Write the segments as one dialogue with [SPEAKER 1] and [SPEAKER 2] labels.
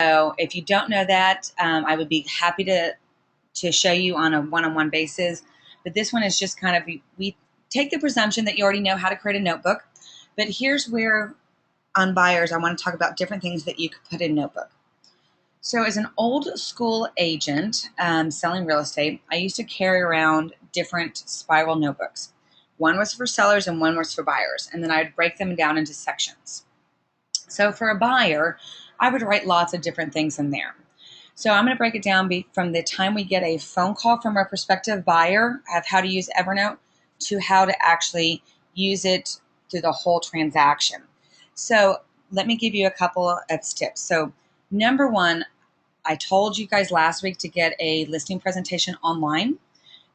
[SPEAKER 1] So if you don't know that, I would be happy to show you on a one-on-one basis. But this one is just kind of, we take the presumption that you already know how to create a notebook. But here's where on buyers, I want to talk about different things that you could put in notebook. So as an old school agent selling real estate, I used to carry around different spiral notebooks. One was for sellers and one was for buyers. And then I would break them down into sections. So for a buyer, I would write lots of different things in there. So I'm going to break it down from the time we get a phone call from a prospective buyer of how to use Evernote to how to actually use it through the whole transaction. So let me give you a couple of tips. So number one, I told you guys last week to get a listing presentation online.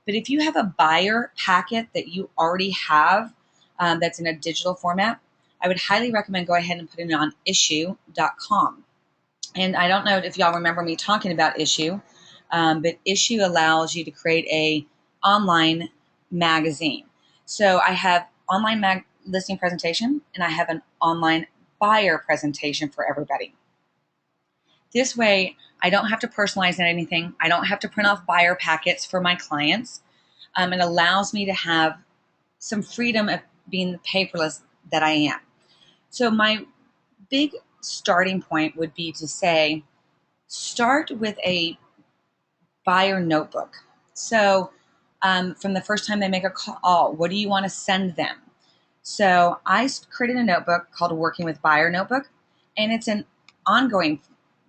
[SPEAKER 1] But if you have a buyer packet that you already have that's in a digital format, I would highly recommend go ahead and put it on issue.com. And I don't know if y'all remember me talking about Issue, but Issue allows you to create a online magazine. So I have online listing presentation and I have an online buyer presentation for everybody. This way, I don't have to personalize anything. I don't have to print off buyer packets for my clients. It allows me to have some freedom of being the paperless that I am. So my big starting point would be to say, start with a buyer notebook. So from the first time they make a call, what do you want to send them? So I created a notebook called Working with Buyer Notebook, and it's an ongoing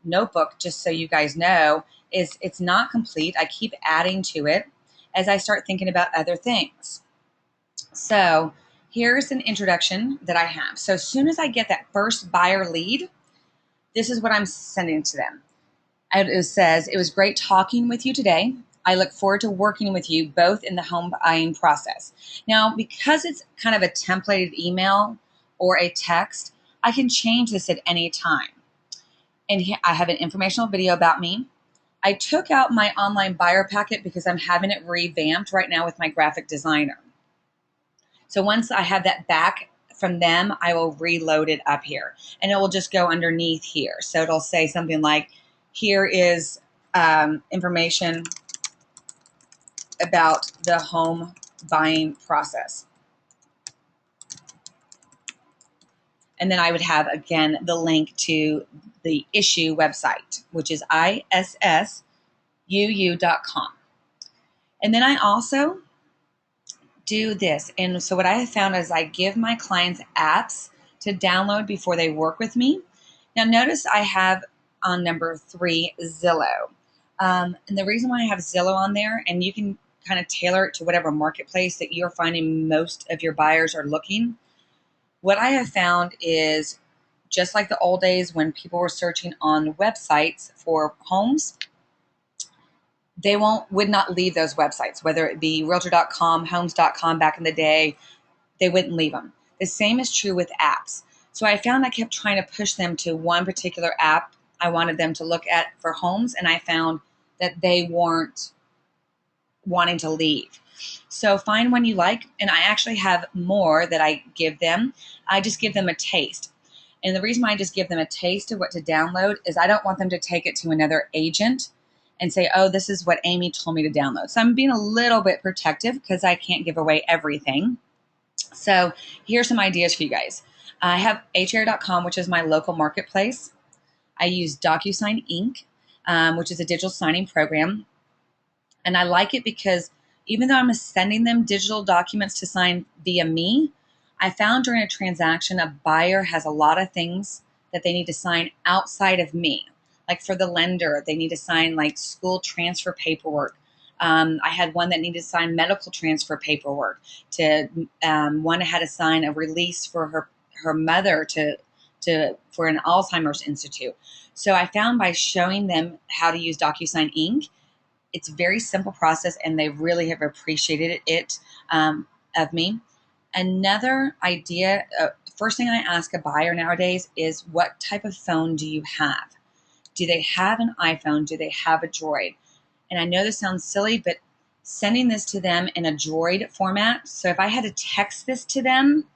[SPEAKER 1] notebook, just so you guys know, it's not complete. I keep adding to it as I start thinking about other things. So here's an introduction that I have. So as soon as I get that first buyer lead, this is what I'm sending to them. It says, "It was great talking with you today. I look forward to working with you both in the home buying process." Now, because it's kind of a templated email or a text, I can change this at any time. And here I have an informational video about me. I took out my online buyer packet because I'm having it revamped right now with my graphic designer. So once I have that back from them, I will reload it up here and it will just go underneath here. So it'll say something like, here is information about the home buying process. And then I would have, again, the link to the Issue website, which is issuu.com. And then I also do this. And so what I have found is I give my clients apps to download before they work with me. Now notice I have on number 3, Zillow. And the reason why I have Zillow on there, and you can kind of tailor it to whatever marketplace that you're finding most of your buyers are looking. What I have found is just like the old days when people were searching on websites for homes, they would not leave those websites, whether it be realtor.com, homes.com back in the day, they wouldn't leave them. The same is true with apps. So I found I kept trying to push them to one particular app I wanted them to look at for homes, and I found that they weren't wanting to leave. So find one you like, and I actually have more that I give them. I just give them a taste. And the reason why I just give them a taste of what to download is I don't want them to take it to another agent and say, oh, this is what Amy told me to download. So I'm being a little bit protective because I can't give away everything. So here's some ideas for you guys. I have hr.com, which is my local marketplace. I use DocuSign Inc., which is a digital signing program. And I like it because even though I'm sending them digital documents to sign via me, I found during a transaction, a buyer has a lot of things that they need to sign outside of me. Like for the lender, they need to sign like school transfer paperwork. I had one that needed to sign medical transfer paperwork. One had to sign a release for her mother for an Alzheimer's institute. So I found by showing them how to use DocuSign Inc., it's a very simple process, and they really have appreciated it of me. Another idea, first thing I ask a buyer nowadays is, what type of phone do you have? Do they have an iPhone? Do they have a Droid? And I know this sounds silly, but sending this to them in a Droid format. So if I had to text this to them,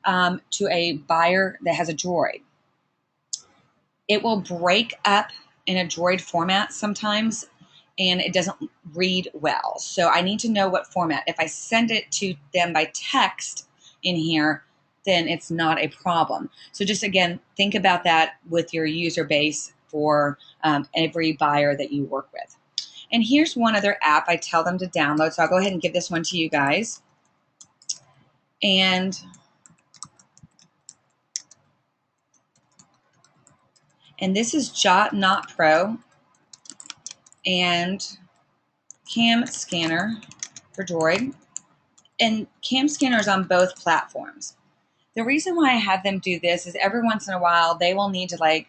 [SPEAKER 1] to a buyer that has a Droid, it will break up in a Droid format sometimes, and it doesn't read well. So I need to know what format. If I send it to them by text in here, then it's not a problem. So just again, think about that with your user base for every buyer that you work with. And here's one other app I tell them to download. So I'll go ahead and give this one to you guys. And this is Jot Not Pro and Cam Scanner for Droid. And Cam Scanner is on both platforms. The reason why I have them do this is every once in a while they will need to like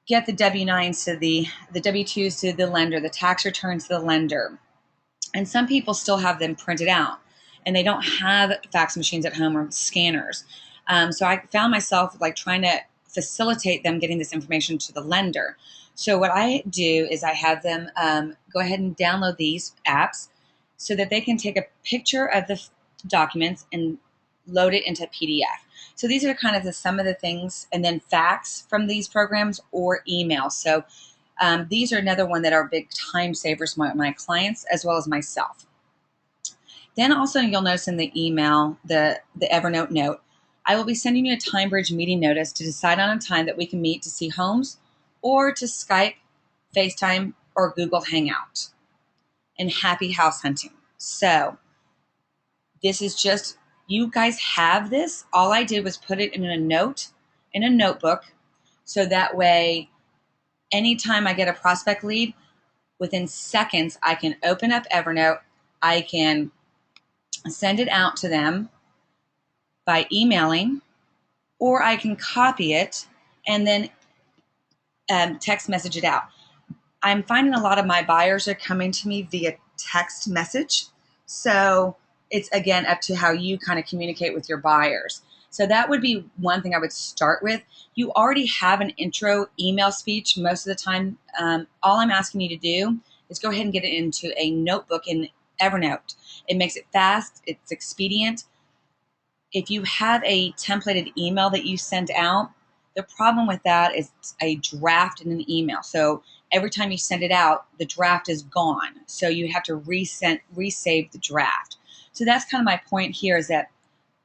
[SPEAKER 1] get the W-9s to the W-2s to the lender, the tax returns to the lender. And some people still have them printed out and they don't have fax machines at home or scanners. So I found myself like trying to facilitate them getting this information to the lender. So what I do is I have them go ahead and download these apps so that they can take a picture of the documents and load it into PDF. So these are kind of some of the things, and then fax from these programs or email. So these are another one that are big time savers for my clients as well as myself. Then also you'll notice in the email, the Evernote note, I will be sending you a TimeBridge meeting notice to decide on a time that we can meet to see homes or to Skype, FaceTime, or Google Hangout. And happy house hunting. So this is just, you guys have this. All I did was put it in a note, in a notebook, so that way anytime I get a prospect lead, within seconds, I can open up Evernote, I can send it out to them by emailing, or I can copy it and then text message it out. I'm finding a lot of my buyers are coming to me via text message. So it's again up to how you kind of communicate with your buyers. So that would be one thing I would start with. You already have an intro email speech most of the time. All I'm asking you to do is go ahead and get it into a notebook in Evernote. It makes it fast, it's expedient. If you have a templated email that you send out, the problem with that is a draft in an email. So every time you send it out, the draft is gone. So you have to resave the draft. So that's kind of my point here, is that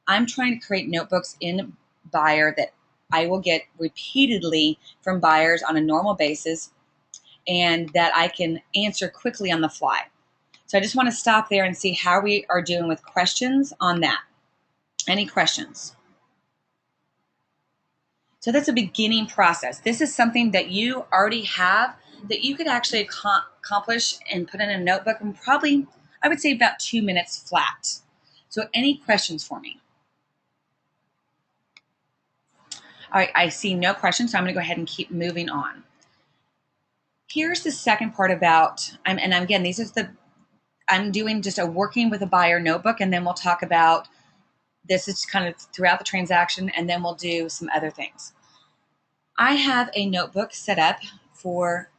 [SPEAKER 1] I'm trying to create notebooks in Buyer that I will get repeatedly from buyers on a normal basis and that I can answer quickly on the fly. So I just want to stop there and see how we are doing with questions on that. Any questions? So that's a beginning process. This is something that you already have that you could actually accomplish and put in a notebook in probably, I would say, about 2 minutes flat. So any questions for me? All right, I see no questions, so I'm going to go ahead and keep moving on. Here's the second part about, again, these are I'm doing just a working with a buyer notebook, and then we'll talk about, this is kind of throughout the transaction, and then we'll do some other things. I have a notebook set up for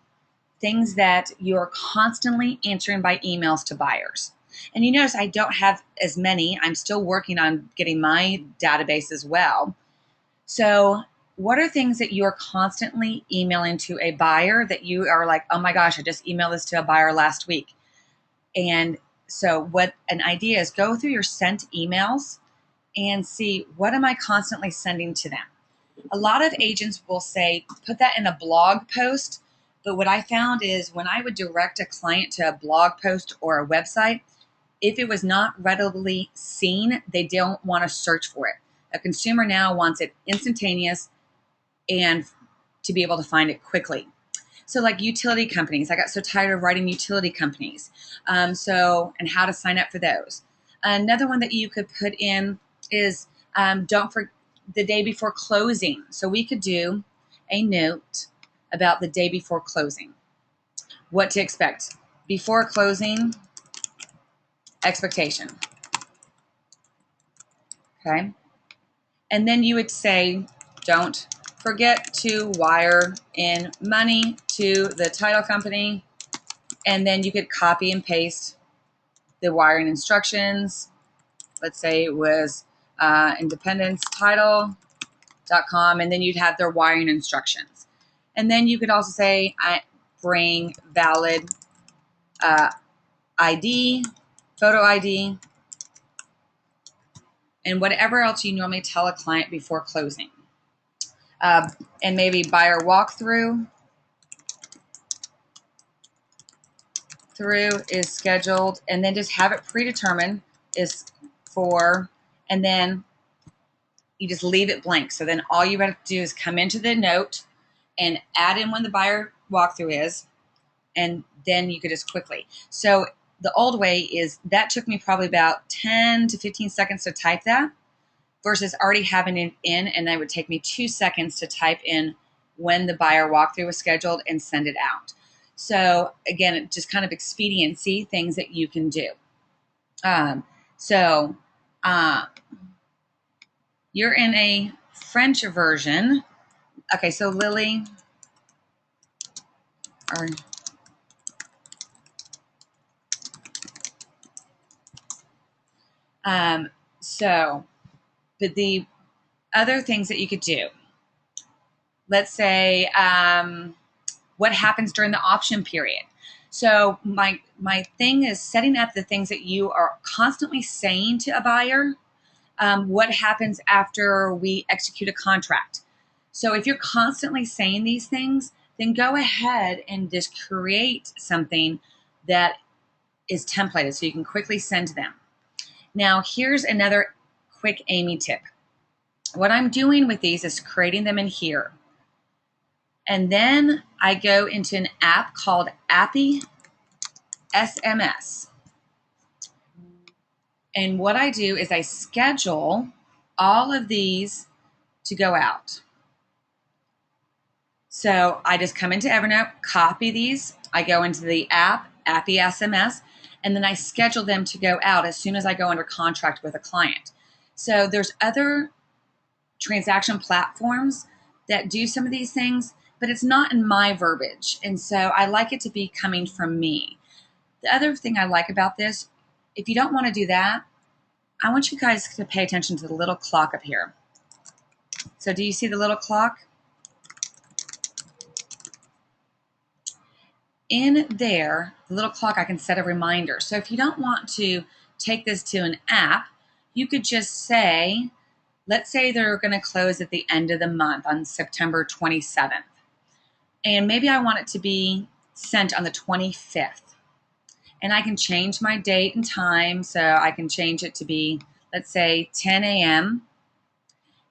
[SPEAKER 1] things that you're constantly answering by emails to buyers. And you notice I don't have as many. I'm still working on getting my database as well. So what are things that you're constantly emailing to a buyer that you are like, oh my gosh, I just emailed this to a buyer last week? And so what an idea is, go through your sent emails and see, what am I constantly sending to them? A lot of agents will say, put that in a blog post. But what I found is when I would direct a client to a blog post or a website, if it was not readily seen, they don't want to search for it. A consumer now wants it instantaneous and to be able to find it quickly. So like utility companies, I got so tired of writing utility companies. And how to sign up for those. Another one that you could put in is don't forget the day before closing. So we could do a note about the day before closing. What to expect. Before closing, expectation. Okay. And then you would say, don't forget to wire in money to the title company. And then you could copy and paste the wiring instructions. Let's say it was independence title.com, and then you'd have their wiring instructions. And then you could also say, I bring valid ID, photo ID, and whatever else you normally tell a client before closing. And maybe buyer walkthrough is scheduled, and then just have it predetermined is for, and then you just leave it blank. So then all you have to do is come into the note and add in when the buyer walkthrough is, and then you could just quickly. So the old way is that took me probably about 10 to 15 seconds to type that versus already having it in, and that would take me 2 seconds to type in when the buyer walkthrough was scheduled and send it out. So again, just kind of expediency things that you can do. So you're in a French version. Okay, so Lily, or so, but the other things that you could do, let's say, what happens during the option period. So my thing is setting up the things that you are constantly saying to a buyer. What happens after we execute a contract? So if you're constantly saying these things, then go ahead and just create something that is templated so you can quickly send to them. Now, here's another quick Amy tip. What I'm doing with these is creating them in here. And then I go into an app called Appy SMS. And what I do is I schedule all of these to go out. So I just come into Evernote, copy these. I go into the app, Appy SMS, and then I schedule them to go out as soon as I go under contract with a client. So there's other transaction platforms that do some of these things, but it's not in my verbiage. And so I like it to be coming from me. The other thing I like about this, if you don't want to do that, I want you guys to pay attention to the little clock up here. So do you see the little clock? In there, the little clock, I can set a reminder. So if you don't want to take this to an app, you could just say, let's say they're going to close at the end of the month on September 27th. And maybe I want it to be sent on the 25th. And I can change my date and time. So I can change it to be, let's say, 10 a.m.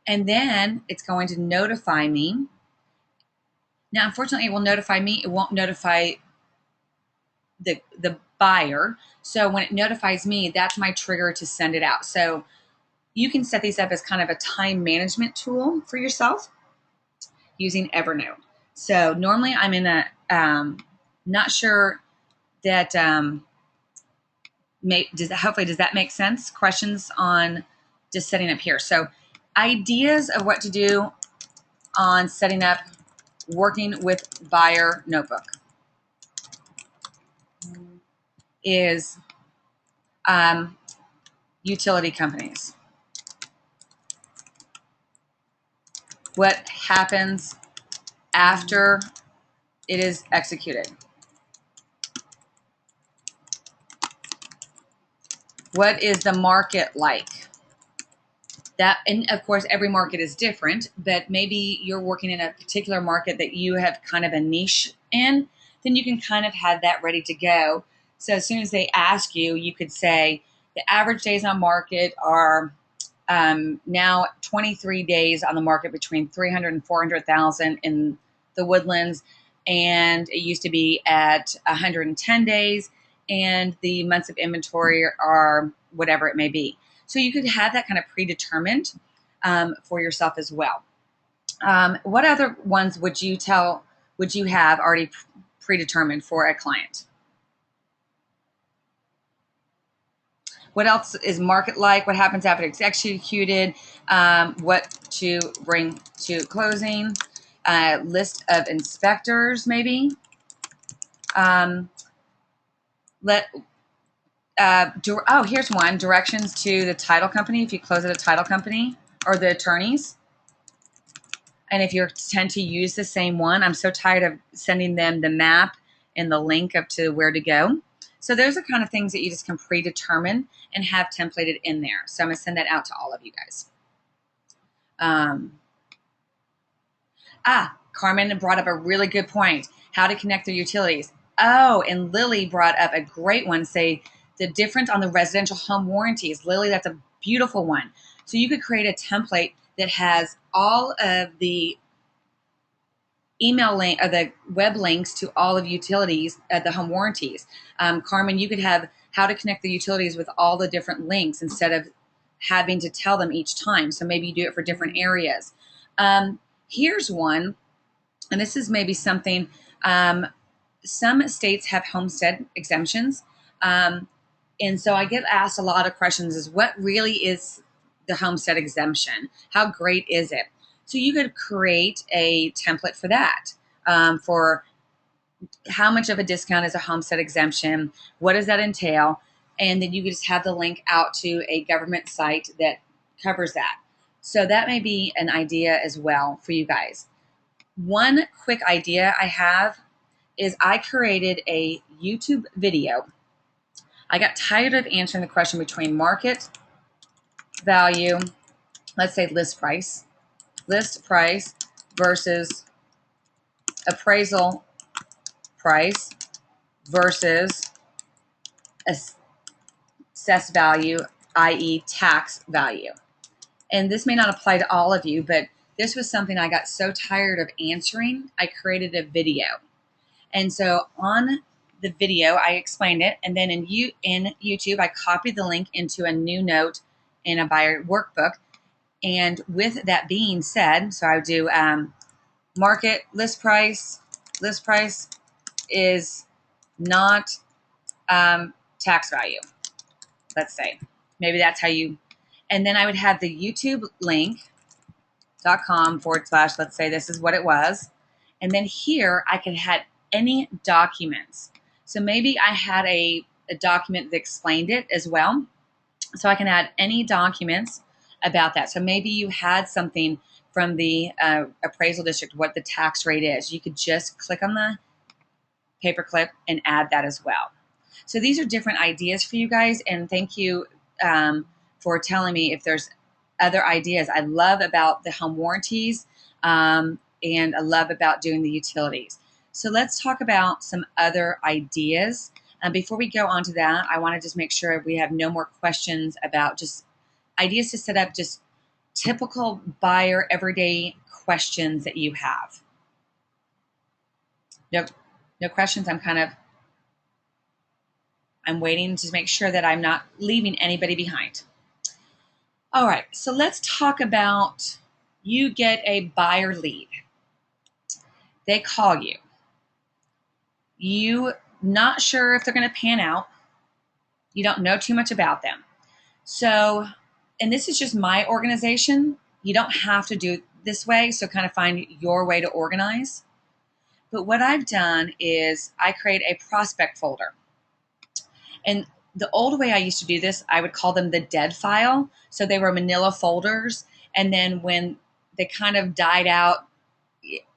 [SPEAKER 1] And then it's going to notify me. Now, unfortunately, it will notify me. It won't notify the buyer. So when it notifies me, that's my trigger to send it out. So you can set these up as kind of a time management tool for yourself using Evernote. So normally I'm in a, not sure that, hopefully does that make sense? Questions on just setting up here. So ideas of what to do on setting up working with buyer notebook is utility companies. What happens after it is executed? What is the market like? That, and of course, every market is different, but maybe you're working in a particular market that you have kind of a niche in, then you can kind of have that ready to go. So as soon as they ask you, you could say the average days on market are now 23 days on the market between 300 and 400,000 in the Woodlands. And it used to be at 110 days, and the months of inventory are whatever it may be. So you could have that kind of predetermined for yourself as well. What other ones would you have already predetermined for a client? What else is market like? What happens after it's executed? What to bring to closing? List of inspectors, maybe. Here's one. Directions to the title company if you close at a title company, or the attorneys. And if you tend to use the same one, I'm so tired of sending them the map and the link up to where to go. So those are kind of things that you just can predetermine and have templated in there. So I'm going to send that out to all of you guys. Carmen brought up a really good point. How to connect their utilities. Oh, and Lily brought up a great one. Say the difference on the residential home warranties. Lily, that's a beautiful one. So you could create a template that has all of the email link or the web links to all of utilities, the home warranties. Carmen, you could have how to connect the utilities with all the different links instead of having to tell them each time. So maybe you do it for different areas. Here's one, and this is maybe something, some states have homestead exemptions. And so I get asked a lot of questions is what really is the homestead exemption? How great is it? So you could create a template for that, for how much of a discount is a homestead exemption? What does that entail? And then you could just have the link out to a government site that covers that. So that may be an idea as well for you guys. One quick idea I have is I created a YouTube video. I got tired of answering the question between market value, let's say list price versus appraisal price versus assessed value, i.e. tax value. And this may not apply to all of you, but this was something I got so tired of answering, I created a video. And so on the video, I explained it. And then in YouTube, I copied the link into a new note in a buyer workbook. And with that being said, so I would do market list price is not tax value, let's say. Maybe that's how you, and then I would have the YouTube link.com / let's say this is what it was. And then here I could have any documents. So maybe I had a document that explained it as well. So I can add any documents about that. So maybe you had something from the appraisal district, what the tax rate is. You could just click on the paperclip and add that as well. So these are different ideas for you guys. And thank you for telling me if there's other ideas. I love about the home warranties and I love about doing the utilities. So let's talk about some other ideas. Before we go on to that, I want to just make sure we have no more questions about just ideas to set up just typical buyer everyday questions that you have. No questions. I'm waiting to make sure that I'm not leaving anybody behind. All right, so let's talk about you get a buyer lead. They call you. You not sure if they're going to pan out. You don't know too much about them. So, and this is just my organization. You don't have to do it this way, so kind of find your way to organize. But what I've done is I create a prospect folder. And the old way I used to do this, I would call them the dead file. So they were manila folders. And then when they kind of died out,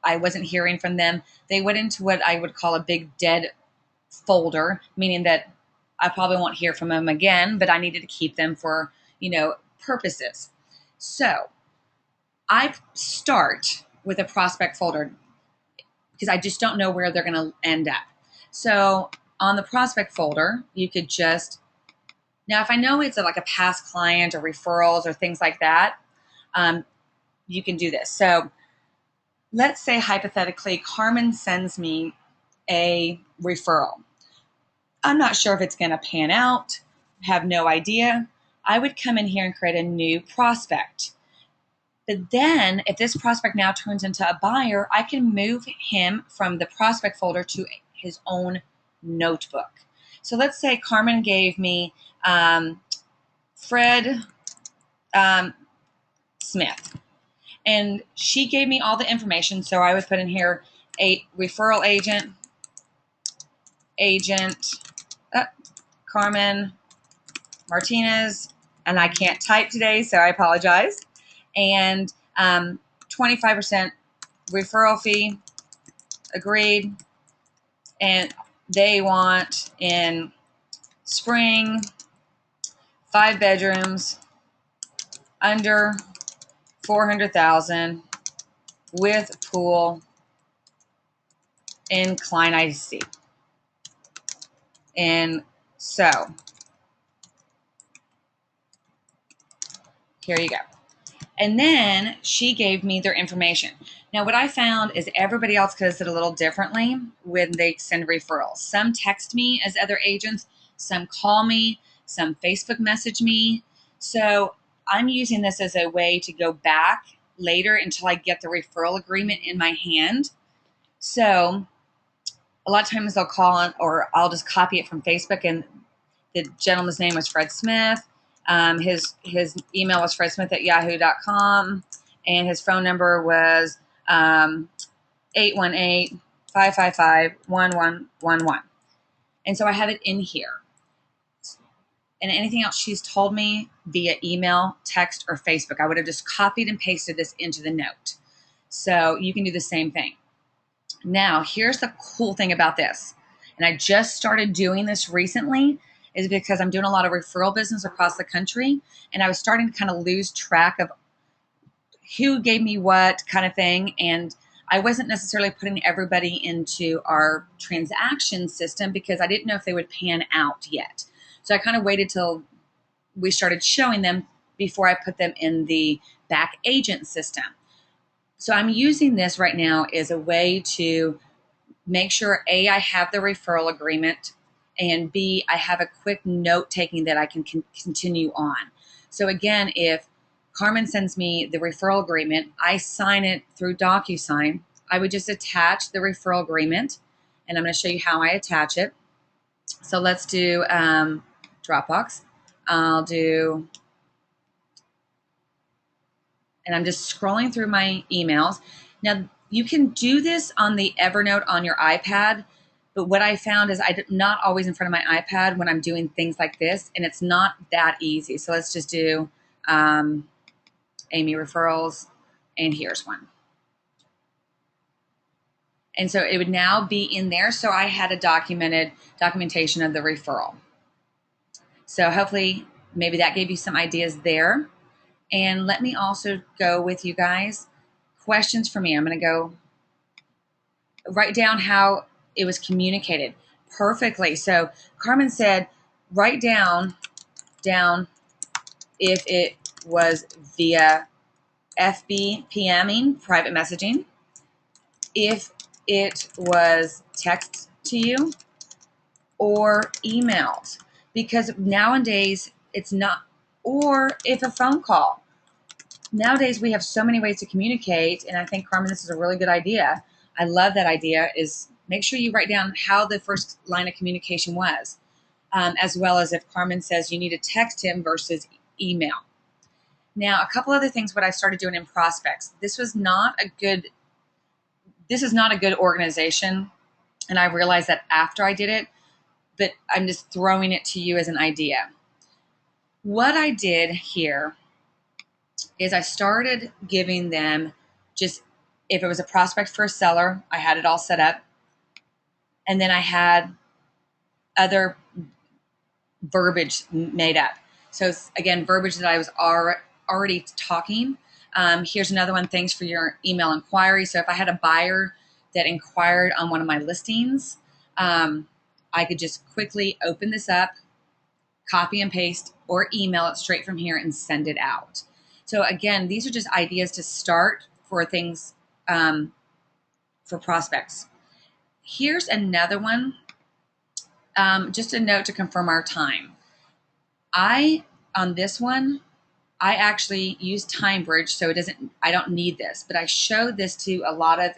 [SPEAKER 1] I wasn't hearing from them. They went into what I would call a big dead folder, meaning that I probably won't hear from them again, but I needed to keep them for, purposes. So I start with a prospect folder because I just don't know where they're going to end up. So on the prospect folder, you could just, now if I know it's like a past client or referrals or things like that, you can do this. So let's say hypothetically, Carmen sends me a referral. I'm not sure if it's going to pan out, have no idea. I would come in here and create a new prospect. But then if this prospect now turns into a buyer, I can move him from the prospect folder to his own notebook. So let's say Carmen gave me Fred Smith, and she gave me all the information. So I would put in here a referral agent, Carmen Martinez, and I can't type today, so I apologize. And 25% referral fee, agreed. And they want in Spring, 5 bedrooms, under 400,000 with pool in Klein IC. And so here you go. And then she gave me their information. Now, what I found is everybody else does it a little differently when they send referrals. Some text me as other agents, some call me, some Facebook message me. So I'm using this as a way to go back later until I get the referral agreement in my hand. So a lot of times they'll call on, or I'll just copy it from Facebook, and the gentleman's name was Fred Smith. His email was fredsmith@yahoo.com, and his phone number was 818-555-1111. And so I have it in here. And anything else she's told me via email, text, or Facebook, I would have just copied and pasted this into the note. So you can do the same thing. Now, here's the cool thing about this. And I just started doing this recently, is because I'm doing a lot of referral business across the country, and I was starting to kind of lose track of who gave me what kind of thing, and I wasn't necessarily putting everybody into our transaction system because I didn't know if they would pan out yet. So I kind of waited till we started showing them before I put them in the back agent system. So I'm using this right now as a way to make sure, A, I have the referral agreement, and B, I have a quick note taking that I can continue on. So again, if Carmen sends me the referral agreement, I sign it through DocuSign. I would just attach the referral agreement, and I'm going to show you how I attach it. So let's do Dropbox. I'll do, and I'm just scrolling through my emails. Now, you can do this on the Evernote on your iPad, but what I found is I'm not always in front of my iPad when I'm doing things like this, and it's not that easy. So let's just do Amy referrals, and here's one. And so it would now be in there. So I had a documentation of the referral. So hopefully maybe that gave you some ideas there. And let me also go with you guys. Questions for me. I'm going to go write down how it was communicated perfectly. So Carmen said, write down if it was via FB PMing, private messaging, if it was text to you, or emailed, because nowadays it's not, or if a phone call. Nowadays we have so many ways to communicate, and I think, Carmen, this is a really good idea. I love that idea, is make sure you write down how the first line of communication was, as well as if Carmen says you need to text him versus email. Now, a couple other things what I started doing in prospects. This is not a good organization, and I realized that after I did it, but I'm just throwing it to you as an idea. What I did here is I started giving them just, if it was a prospect for a seller, I had it all set up. And then I had other verbiage made up. So again, verbiage that I was already talking. Here's another one. Thanks for your email inquiry. So if I had a buyer that inquired on one of my listings, I could just quickly open this up, copy and paste, or email it straight from here and send it out. So again, these are just ideas to start for things for prospects. Here's another one. Just a note to confirm our time. On this one, I actually use TimeBridge, so I don't need this, but I show this to a lot of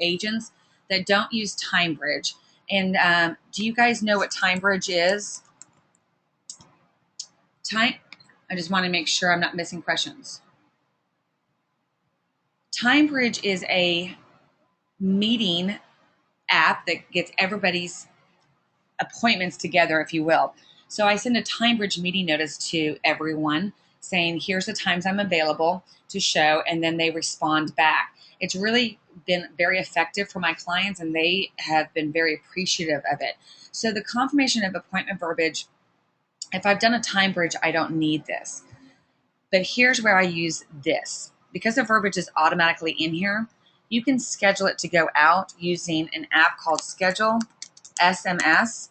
[SPEAKER 1] agents that don't use TimeBridge. And do you guys know what TimeBridge is? I just want to make sure I'm not missing questions. TimeBridge is a meeting app that gets everybody's appointments together, if you will. So I send a TimeBridge meeting notice to everyone saying, here's the times I'm available to show, and then they respond back. It's really been very effective for my clients, and they have been very appreciative of it. So the confirmation of appointment verbiage, if I've done a time bridge, I don't need this. But here's where I use this. Because the verbiage is automatically in here, you can schedule it to go out using an app called Schedule SMS.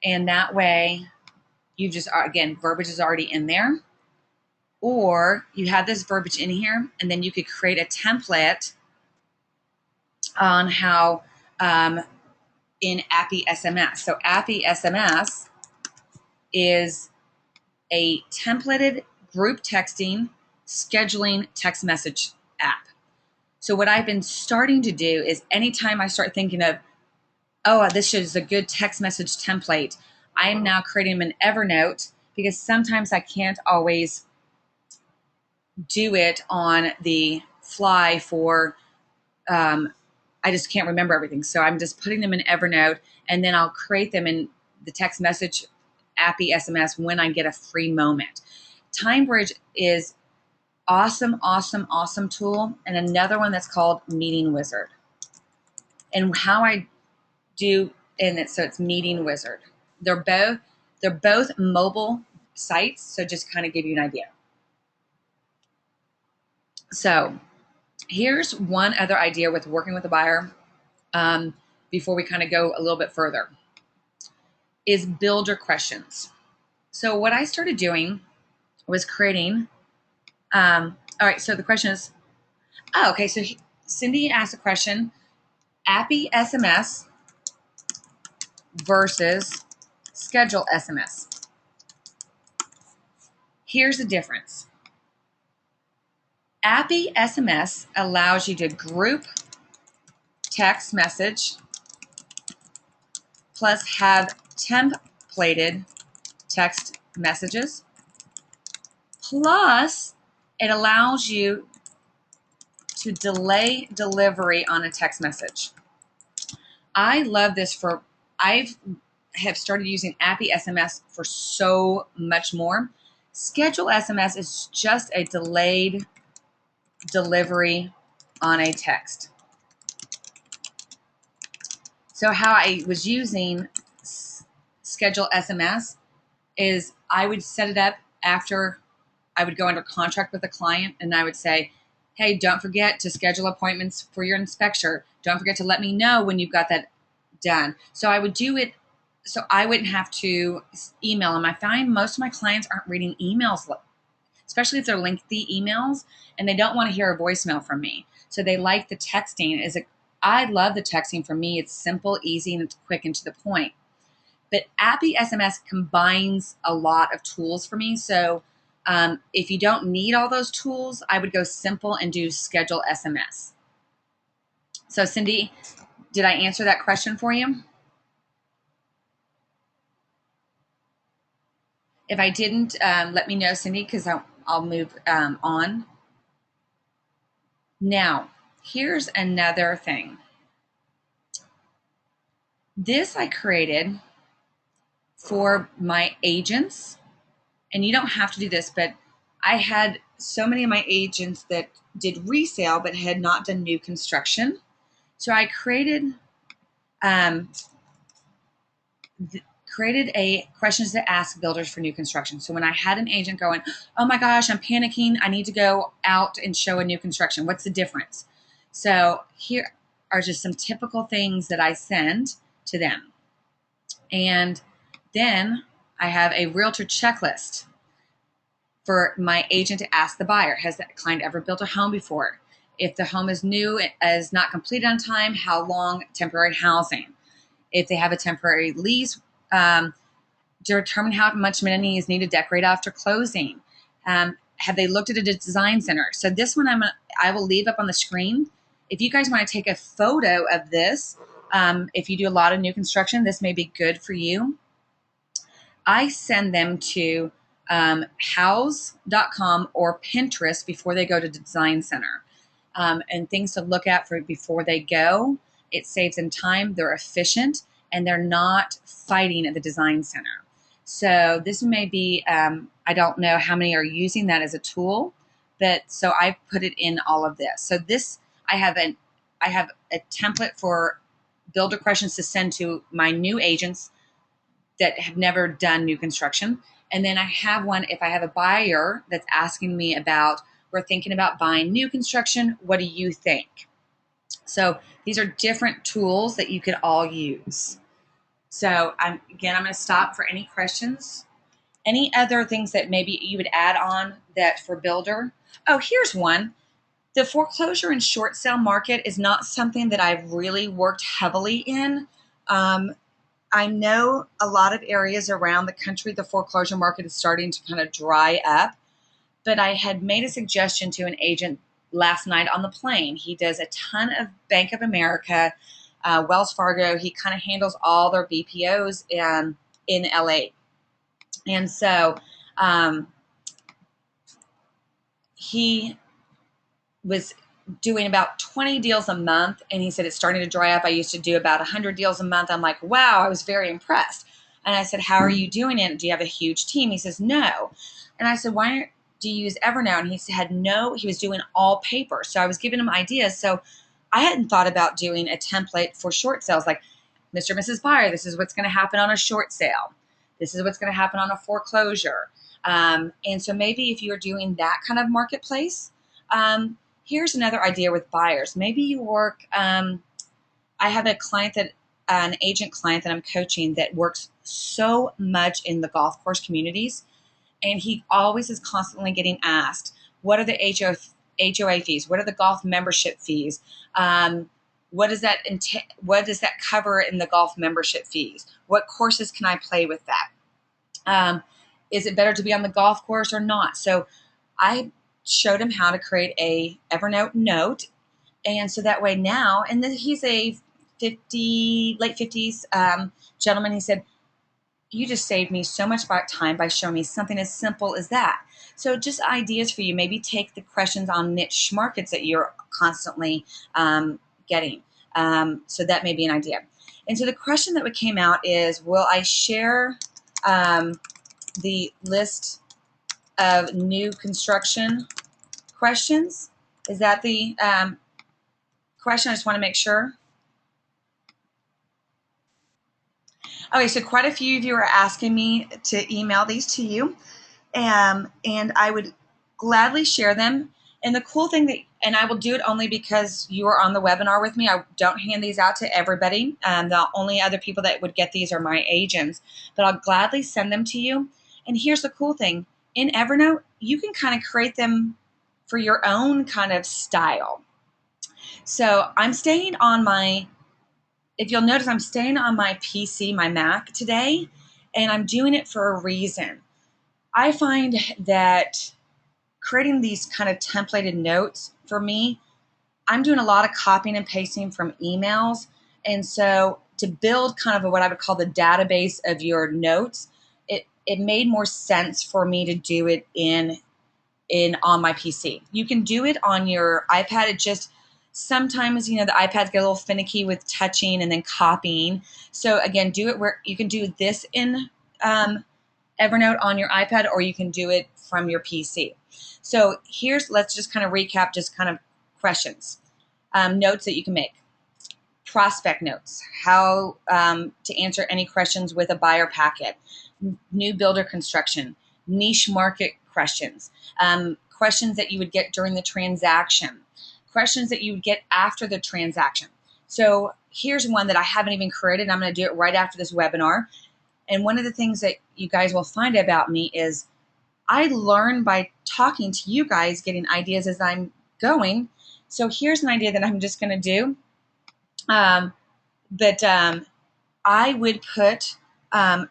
[SPEAKER 1] And that way, you just, again, verbiage is already in there. Or you have this verbiage in here, and then you could create a template on how in Appy SMS. So Appy SMS is a templated group texting scheduling text message app. So what I've been starting to do is anytime I start thinking of, oh, this is a good text message template, I am now creating them in Evernote, because sometimes I can't always do it on the fly for, I just can't remember everything. So I'm just putting them in Evernote, and then I'll create them in the text message Appy SMS when I get a free moment. TimeBridge is awesome, awesome, awesome tool. And another one that's called Meeting Wizard. And how I do, so it's Meeting Wizard. They're both mobile sites. So just kind of give you an idea. So here's one other idea with working with a buyer, before we kind of go a little bit further, is builder questions. So what I started doing was creating, all right, so the question is, okay, so Cindy asked a question, Appy SMS versus Schedule SMS. Here's the difference. Appy SMS allows you to group text message plus have templated text messages, plus it allows you to delay delivery on a text message. I love this I have started using Appy SMS for so much more. Schedule SMS is just a delayed delivery on a text. So how I was using Schedule SMS is I would set it up after I would go under contract with a client, and I would say, hey, don't forget to schedule appointments for your inspector. Don't forget to let me know when you've got that done. So I would do it so I wouldn't have to email them. I find most of my clients aren't reading emails, especially if they're lengthy emails, and they don't want to hear a voicemail from me. So they like the texting. I love the texting. For me, it's simple, easy, and it's quick and to the point. But Appy SMS combines a lot of tools for me. So if you don't need all those tools, I would go simple and do Schedule SMS. So Cindy, did I answer that question for you? If I didn't, let me know, Cindy, because I'll move on. Now, here's another thing. This I created for my agents, and you don't have to do this, but I had so many of my agents that did resale but had not done new construction. So I created a questions to ask builders for new construction. So when I had an agent going, oh my gosh, I'm panicking, I need to go out and show a new construction, what's the difference? So here are just some typical things that I send to them. And then I have a realtor checklist for my agent to ask the buyer, has that client ever built a home before? If the home is new, is not completed on time, how long temporary housing? If they have a temporary lease, determine how much money is needed to decorate after closing. Have they looked at a design center? So this one I will leave up on the screen. If you guys want to take a photo of this, if you do a lot of new construction, this may be good for you. I send them to house.com or Pinterest before they go to the design center, and things to look at for before they go. It saves them time, they're efficient, and they're not fighting at the design center. So this may be, I don't know how many are using that as a tool, but so I put it in all of this. So this, I have a template for builder questions to send to my new agents that have never done new construction. And then I have one if I have a buyer that's asking me about, we're thinking about buying new construction. What do you think? So these are different tools that you could all use. So I'm going to stop for any questions. Any other things that maybe you would add on that for builder? Oh, here's one. The foreclosure and short sale market is not something that I've really worked heavily in. I know a lot of areas around the country, the foreclosure market is starting to kind of dry up, but I had made a suggestion to an agent last night on the plane. He does a ton of Bank of America, Wells Fargo. He kind of handles all their BPOs in LA. And so he was doing about 20 deals a month, and he said it's starting to dry up. I used to do about 100 deals a month. I'm like, wow, I was very impressed. And I said, how are you doing it? Do you have a huge team? He says, no. And I said, why do you use Evernote? And he said, no, he was doing all paper. So I was giving him ideas. So I hadn't thought about doing a template for short sales, like Mr. and Mrs. Buyer, this is what's going to happen on a short sale. This is what's going to happen on a foreclosure. And so maybe if you're doing that kind of marketplace, here's another idea with buyers. Maybe you work, I have a client an agent client that I'm coaching that works so much in the golf course communities. And he always is constantly getting asked, what are the HOA fees? What are the golf membership fees? What does that cover in the golf membership fees? What courses can I play with that? Is it better to be on the golf course or not? So I showed him how to create a Evernote note. And so that way now, and then he's a late 50s gentleman. He said, you just saved me so much time by showing me something as simple as that. So just ideas for you. Maybe take the questions on niche markets that you're constantly getting. So that may be an idea. And so the question that came out is, will I share the list of new construction questions? Is that the question? I just want to make sure. Okay, so quite a few of you are asking me to email these to you, and I would gladly share them. And the cool thing and I will do it only because you are on the webinar with me. I don't hand these out to everybody. The only other people that would get these are my agents, but I'll gladly send them to you. And here's the cool thing. In Evernote, you can kind of create them for your own kind of style. So I'm staying on if you'll notice, I'm staying on my PC, my Mac today, and I'm doing it for a reason. I find that creating these kind of templated notes, for me, I'm doing a lot of copying and pasting from emails. And so to build kind of what I would call the database of your notes, it made more sense for me to do it on my PC. You can do it on your iPad. It just sometimes, the iPads get a little finicky with touching and then copying. So again, do it where you can do this in Evernote on your iPad, or you can do it from your PC. So let's just kind of recap, just kind of questions, notes that you can make. Prospect notes, how to answer any questions with a buyer packet, new builder construction, niche market questions, questions that you would get during the transaction, questions that you would get after the transaction. So here's one that I haven't even created. I'm going to do it right after this webinar. And one of the things that you guys will find about me is I learn by talking to you guys, getting ideas as I'm going. So here's an idea that I'm just going to do. I would put not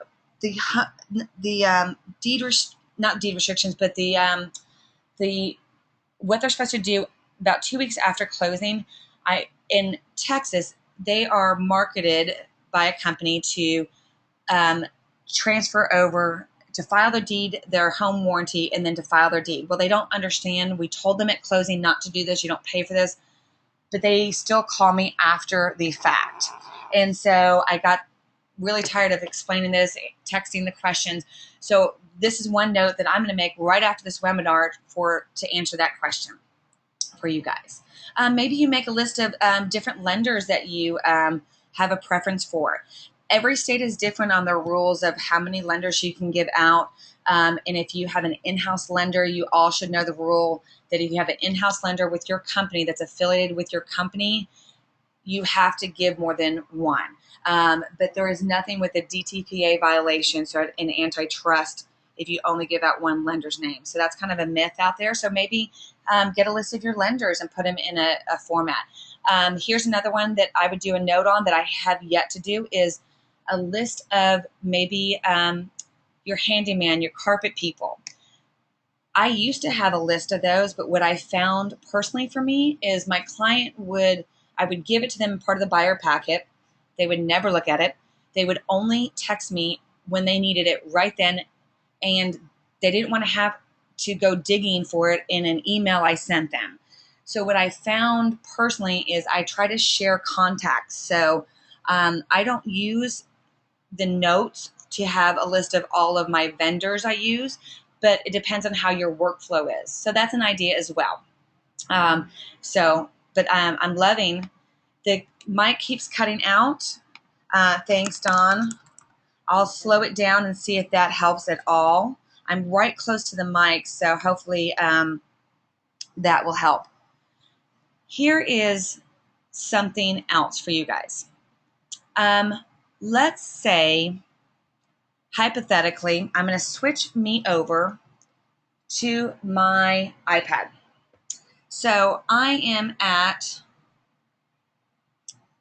[SPEAKER 1] deed restrictions, but what they're supposed to do about 2 weeks after closing. In Texas, they are marketed by a company to transfer over, to file their deed, their home warranty, and then to file their deed. Well, they don't understand. We told them at closing not to do this. You don't pay for this. But they still call me after the fact. And so I got really tired of explaining this, texting the questions. So this is one note that I'm going to make right after this webinar to answer that question. for you guys. Maybe you make a list of different lenders that you have a preference for. Every state is different on their rules of how many lenders you can give out. And if you have an in-house lender, you all should know the rule that if you have an in-house lender with your company that's affiliated with your company, you have to give more than one. But there is nothing with a DTPA violation, so an antitrust, if you only give out one lender's name. So that's kind of a myth out there. So maybe get a list of your lenders and put them in a format. Here's another one that I would do a note on that I have yet to do is a list of maybe your handyman, your carpet people. I used to have a list of those, but what I found personally for me is my client I would give it to them part of the buyer packet. They would never look at it. They would only text me when they needed it right then, and they didn't want to have to go digging for it in an email I sent them. So what I found personally is I try to share contacts. So I don't use the notes to have a list of all of my vendors I use, but it depends on how your workflow is. So that's an idea as well. I'm loving the mic keeps cutting out. Thanks, Don. I'll slow it down and see if that helps at all. I'm right close to the mic, so hopefully that will help. Here is something else for you guys. Let's say, hypothetically, I'm going to switch me over to my iPad. So I am at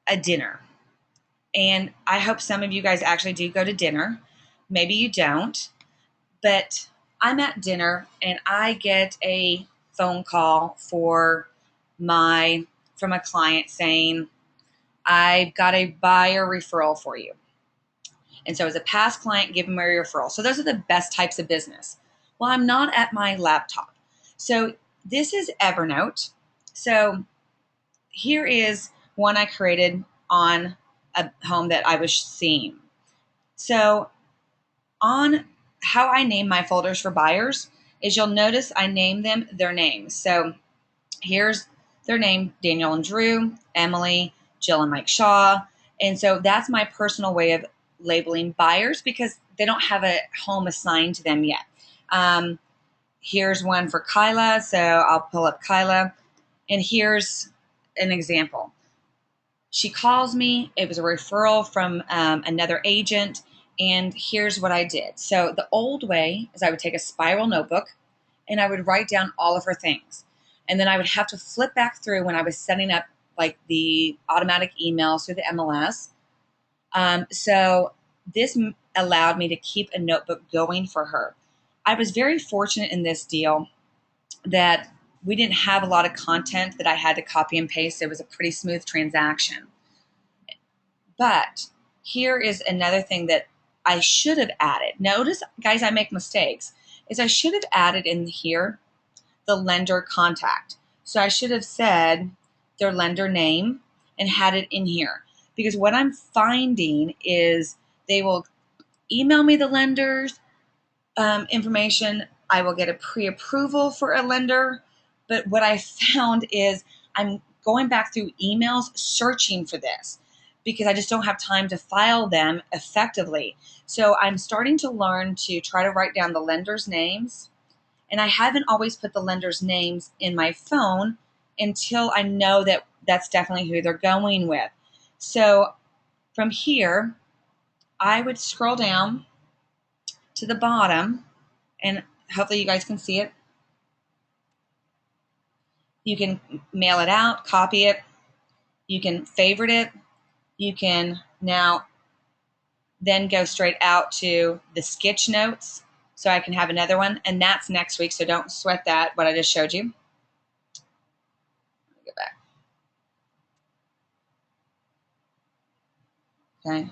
[SPEAKER 1] a dinner, and I hope some of you guys actually do go to dinner. Maybe you don't, but I'm at dinner and I get a phone call from a client saying, I've got a buyer referral for you. And so as a past client, give them a referral. So those are the best types of business. Well, I'm not at my laptop. So this is Evernote. So here is one I created on a home that I was seeing. So on how I name my folders for buyers is you'll notice I name them their names. So here's their name, Daniel and Drew, Emily, Jill and Mike Shaw. And so that's my personal way of labeling buyers because they don't have a home assigned to them yet. Here's one for Kyla. So I'll pull up Kyla. And here's an example. She calls me. It was a referral from another agent. And here's what I did. So the old way is I would take a spiral notebook and I would write down all of her things. And then I would have to flip back through when I was setting up like the automatic emails through the MLS. So this allowed me to keep a notebook going for her. I was very fortunate in this deal that we didn't have a lot of content that I had to copy and paste. It was a pretty smooth transaction. But here is another thing that I should have added. Notice, guys, I make mistakes. Is I should have added in here the lender contact. So I should have said their lender name and had it in here. Because what I'm finding is they will email me the lender's information. I will get a pre-approval for a lender. But what I found is I'm going back through emails searching for this because I just don't have time to file them effectively. So I'm starting to learn to try to write down the lender's names. And I haven't always put the lender's names in my phone until I know that that's definitely who they're going with. So from here, I would scroll down to the bottom, and hopefully you guys can see it. You can mail it out, copy it. You can favorite it. You can now then go straight out to the sketch notes. So I can have another one, and that's next week. So don't sweat that, what I just showed you. Let me go back. Okay.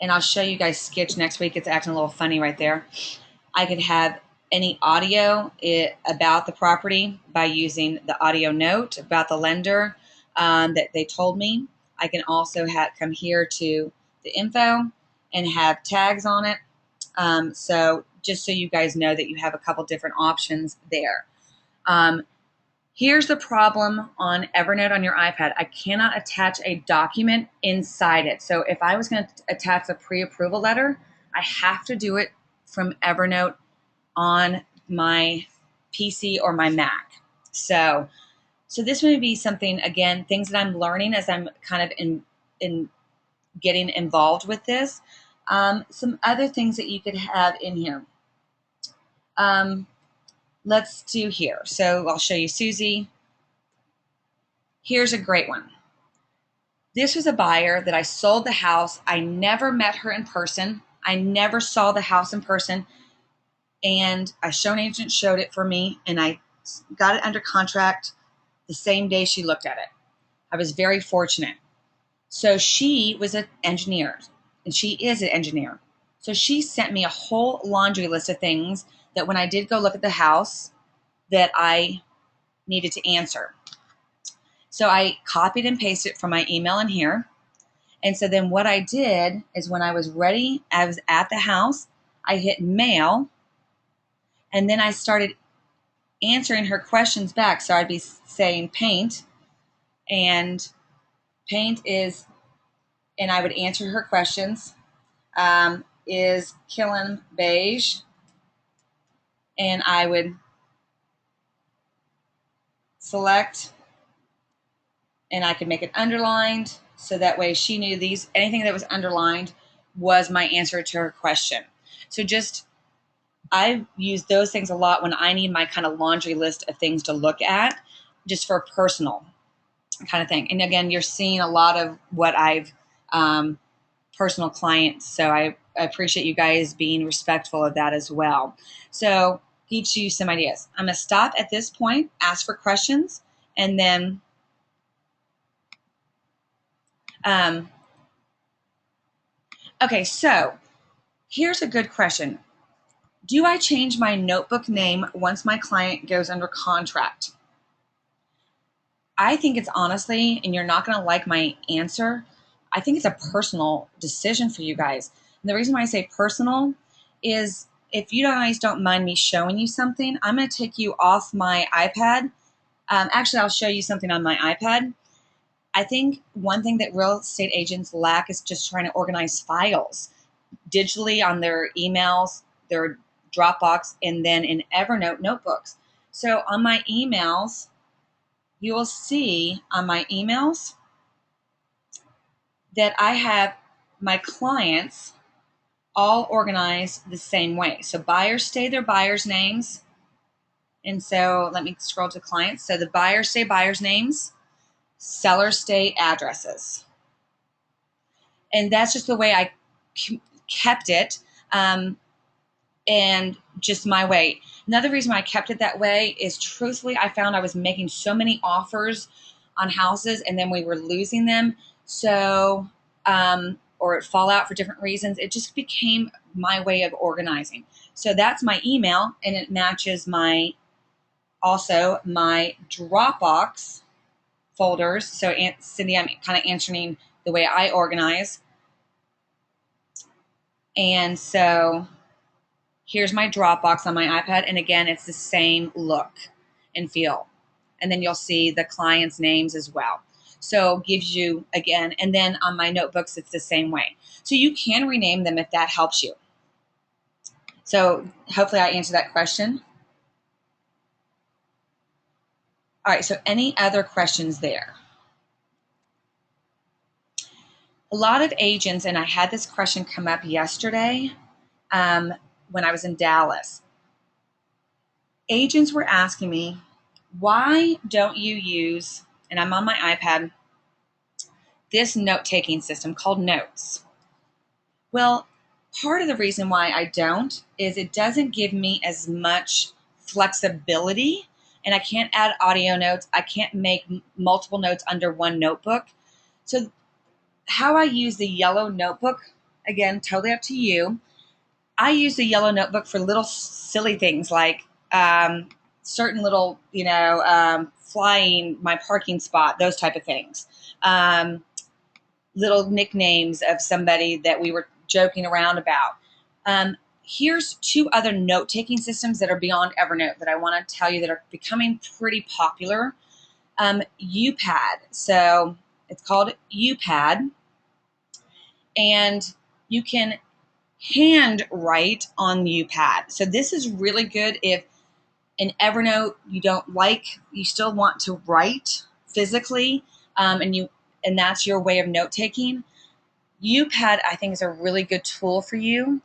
[SPEAKER 1] And I'll show you guys sketch next week. It's acting a little funny right there. I could have any audio about the property by using the audio note about the lender that they told me. I can also come here to the info and have tags on it. So just so you guys know that you have a couple different options there. Here's the problem on Evernote on your iPad. I cannot attach a document inside it. So if I was going to attach a pre-approval letter, I have to do it from Evernote on my PC or my Mac. So this would be something, again, things that I'm learning as I'm kind of in getting involved with this. Some other things that you could have in here. Let's do here. So I'll show you Susie. Here's a great one. This was a buyer that I sold the house. I never met her in person. I never saw the house in person. And a showing agent showed it for me, and I got it under contract the same day she looked at it. I was very fortunate. So she was an engineer, and she is an engineer. So she sent me a whole laundry list of things that when I did go look at the house that I needed to answer. So I copied and pasted from my email in here. And so then what I did is when I was ready, I was at the house, I hit mail, and then I started answering her questions back. So I'd be saying paint, and paint is, and I would answer her questions, is Killen beige? And I would select, and I could make it underlined, so that way she knew anything that was underlined was my answer to her question. So I use those things a lot when I need my kind of laundry list of things to look at, just for personal kind of thing. And again, you're seeing a lot of what I've personal clients. So I appreciate you guys being respectful of that as well. So gives you some ideas. I'm going to stop at this point, ask for questions, and then okay, so here's a good question. Do I change my notebook name once my client goes under contract? I think it's honestly, and you're not going to like my answer, I think it's a personal decision for you guys. And the reason why I say personal is if you guys don't mind me showing you something, I'm going to take you off my iPad. Actually, I'll show you something on my iPad. I think one thing that real estate agents lack is just trying to organize files digitally on their emails, their Dropbox, and then in Evernote notebooks. So on my emails, you will see on my emails that I have my clients all organized the same way. So buyers stay their buyers' names. And so let me scroll to clients. So the buyers stay buyers' names, sellers stay addresses. And that's just the way I kept it, and just my way. Another reason why I kept it that way is truthfully, I found I was making so many offers on houses and then we were losing them. So, or it fall out for different reasons. It just became my way of organizing. So that's my email, and it matches also my Dropbox folders. So Cindy, I'm kind of answering the way I organize. And so here's my Dropbox on my iPad. And again, it's the same look and feel. And then you'll see the clients' names as well. So gives you, again, and then on my notebooks, it's the same way. So you can rename them if that helps you. So hopefully I answered that question. All right, so any other questions there? A lot of agents, and I had this question come up yesterday when I was in Dallas. Agents were asking me, why don't you use, and I'm on my iPad, this note-taking system called Notes? Well, part of the reason why I don't is it doesn't give me as much flexibility, and I can't add audio notes. I can't make multiple notes under one notebook. So how I use the yellow notebook, again, totally up to you. I use the yellow notebook for little silly things like certain little, flying my parking spot, those type of things. Little nicknames of somebody that we were joking around about. Here's two other note-taking systems that are beyond Evernote that I want to tell you that are becoming pretty popular. UPad. So it's called UPad, and you can hand write on UPad. So this is really good if in Evernote you still want to write physically, and that's your way of note taking. UPad, I think, is a really good tool for you.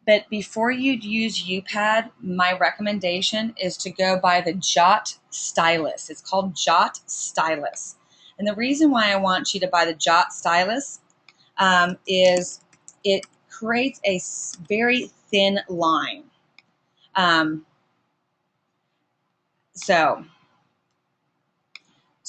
[SPEAKER 1] But before you use UPad, my recommendation is to go by the Jot Stylus. It's called Jot Stylus. And the reason why I want you to buy the Jot Stylus is it creates a very thin line. So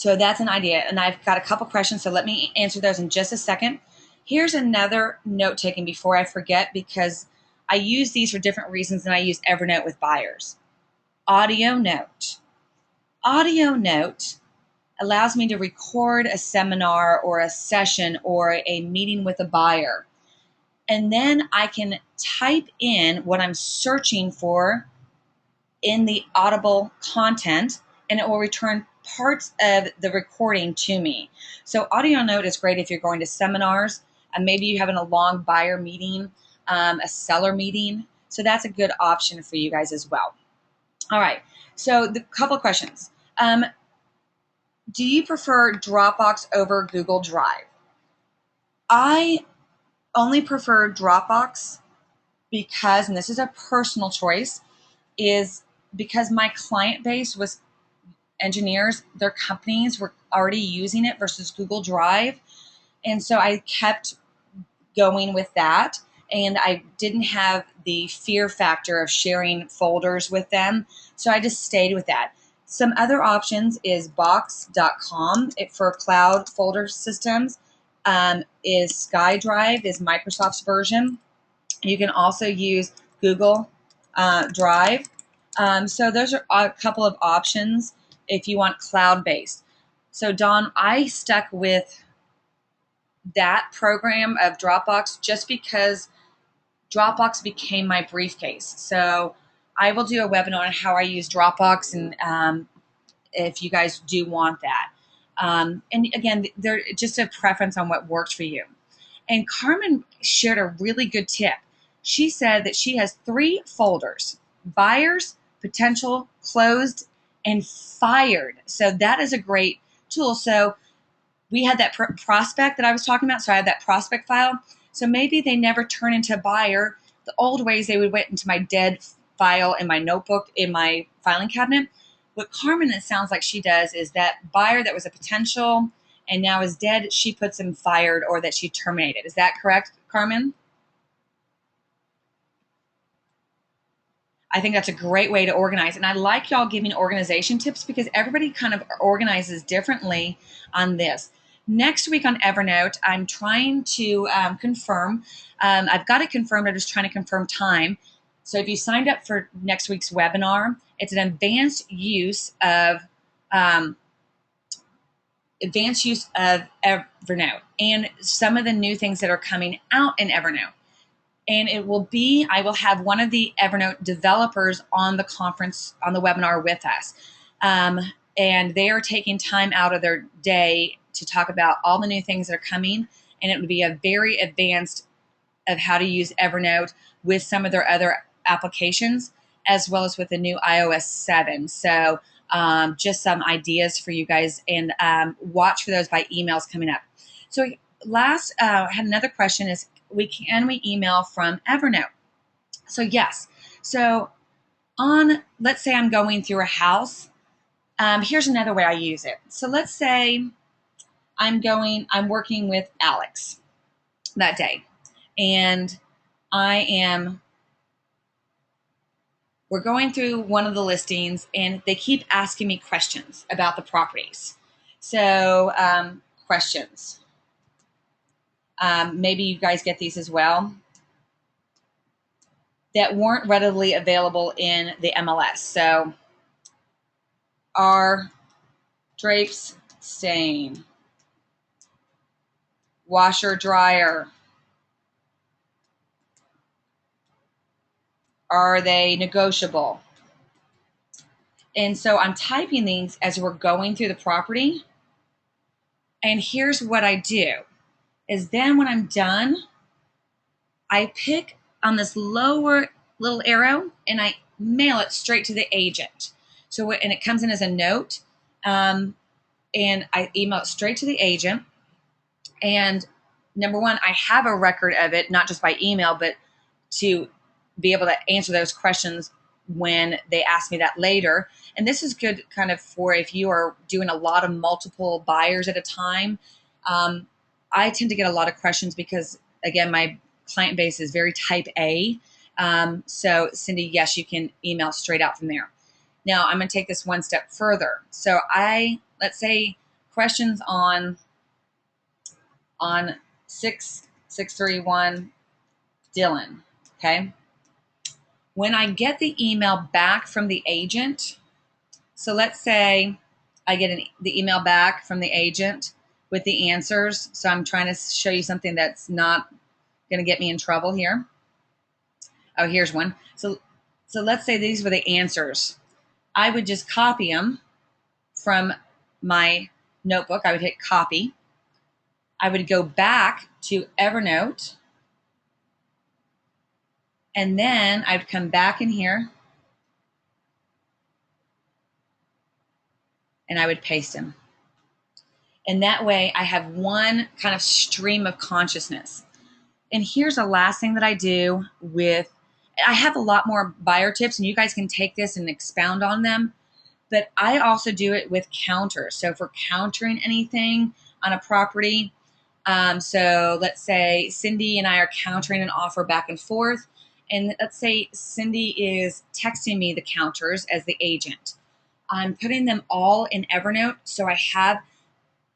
[SPEAKER 1] that's an idea. And I've got a couple questions, so let me answer those in just a second. Here's another note taking before I forget, because I use these for different reasons than I use Evernote with buyers. Audio Note. Audio Note allows me to record a seminar or a session or a meeting with a buyer. And then I can type in what I'm searching for in the Audible content, and it will return parts of the recording to me. So Audio Note is great if you're going to seminars, and maybe you're having a long buyer meeting, a seller meeting. So that's a good option for you guys as well. All right, so the couple of questions. Do you prefer Dropbox over Google Drive? I only prefer Dropbox because, and this is a personal choice, is because my client base was engineers, their companies were already using it versus Google Drive. And so I kept going with that. And I didn't have the fear factor of sharing folders with them. So I just stayed with that. Some other options is box.com for cloud folder systems, is SkyDrive is Microsoft's version. You can also use Google Drive. So those are a couple of options if you want cloud-based. So Dawn, I stuck with that program of Dropbox just because Dropbox became my briefcase. So I will do a webinar on how I use Dropbox, and if you guys do want that. And again, they're just a preference on what works for you. And Carmen shared a really good tip. She said that she has 3 folders: buyers, potential, closed, and fired. So that is a great tool. So we had that prospect that I was talking about. So I had that prospect file. So maybe they never turn into a buyer. The old ways, they would went into my dead file in my notebook in my filing cabinet. What Carmen, it sounds like she does, is that buyer that was a potential and now is dead, she puts them fired or that she terminated. Is that correct, Carmen? I think that's a great way to organize. And I like y'all giving organization tips because everybody kind of organizes differently on this. Next week on Evernote, I'm trying to confirm. I've got it confirmed. I'm just trying to confirm time. So if you signed up for next week's webinar, it's an advanced use of Evernote and some of the new things that are coming out in Evernote. And I will have one of the Evernote developers on the conference, on the webinar with us. And they are taking time out of their day to talk about all the new things that are coming. And it would be a very advanced of how to use Evernote with some of their other applications, as well as with the new iOS 7. So just some ideas for you guys, and watch for those by emails coming up. So last, I had another question is, can we email from Evernote? So yes. So let's say I'm going through a house. Here's another way I use it. So let's say I'm working with Alex that day, and we're going through one of the listings, and they keep asking me questions about the properties. So questions. Maybe you guys get these as well, that weren't readily available in the MLS. So, are drapes stain? Washer, dryer. Are they negotiable? And so I'm typing these as we're going through the property. And here's what I do is then when I'm done, I pick on this lower little arrow and I mail it straight to the agent. So, and it comes in as a note, and I email it straight to the agent. And number one, I have a record of it, not just by email, but to be able to answer those questions when they ask me that later. And this is good kind of for if you are doing a lot of multiple buyers at a time. I tend to get a lot of questions because, again, my client base is very type A. So Cindy, yes, you can email straight out from there. Now I'm going to take this one step further. So let's say questions on 6631 Dylan. Okay. When I get the email back from the agent, so let's say I get the email back from the agent with the answers. So I'm trying to show you something that's not going to get me in trouble here. Oh, here's one. So let's say these were the answers. I would just copy them from my notebook. I would hit copy. I would go back to Evernote. And then I'd come back in here and I would paste them. And that way I have one kind of stream of consciousness. And here's the last thing that I do I have a lot more buyer tips and you guys can take this and expound on them, but I also do it with counters. So for countering anything on a property, so let's say Cindy and I are countering an offer back and forth. And let's say Cindy is texting me the counters as the agent. I'm putting them all in Evernote. So I have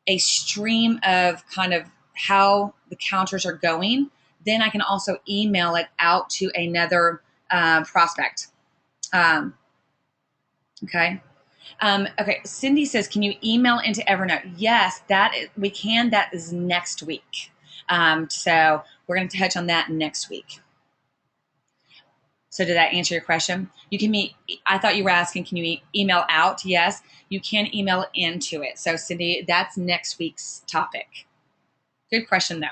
[SPEAKER 1] a stream of kind of how the counters are going. Then I can also email it out to another prospect. Okay. Okay. Cindy says, can you email into Evernote? Yes, we can. That is next week. So we're going to touch on that next week. So did that answer your question? I thought you were asking, can you email out? Yes, you can email into it. So Cindy, that's next week's topic. Good question though.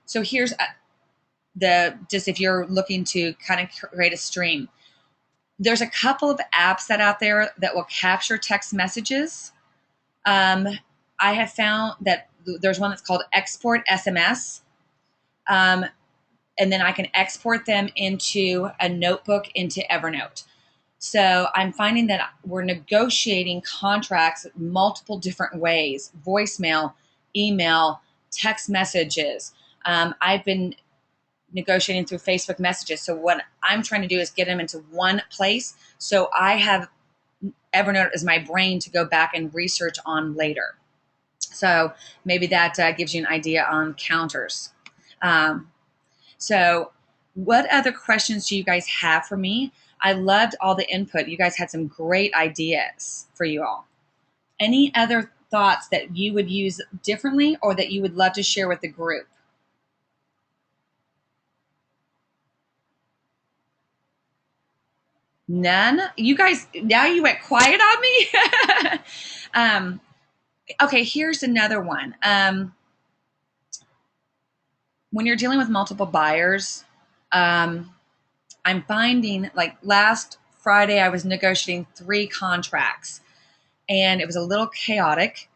[SPEAKER 1] So here's just if you're looking to kind of create a stream, there's a couple of apps out there that will capture text messages. I have found that there's one that's called Export SMS. And then I can export them into a notebook into Evernote. So I'm finding that we're negotiating contracts multiple different ways: voicemail, email, text messages. I've been negotiating through Facebook messages. So what I'm trying to do is get them into one place. So I have Evernote as my brain to go back and research on later. So maybe that gives you an idea on counters. So what other questions do you guys have for me? I loved all the input. You guys had some great ideas for you all. Any other thoughts that you would use differently or that you would love to share with the group? None? You guys, now you went quiet on me? Okay, here's another one. When you're dealing with multiple buyers, I'm finding, like last Friday, I was negotiating 3 contracts and it was a little chaotic,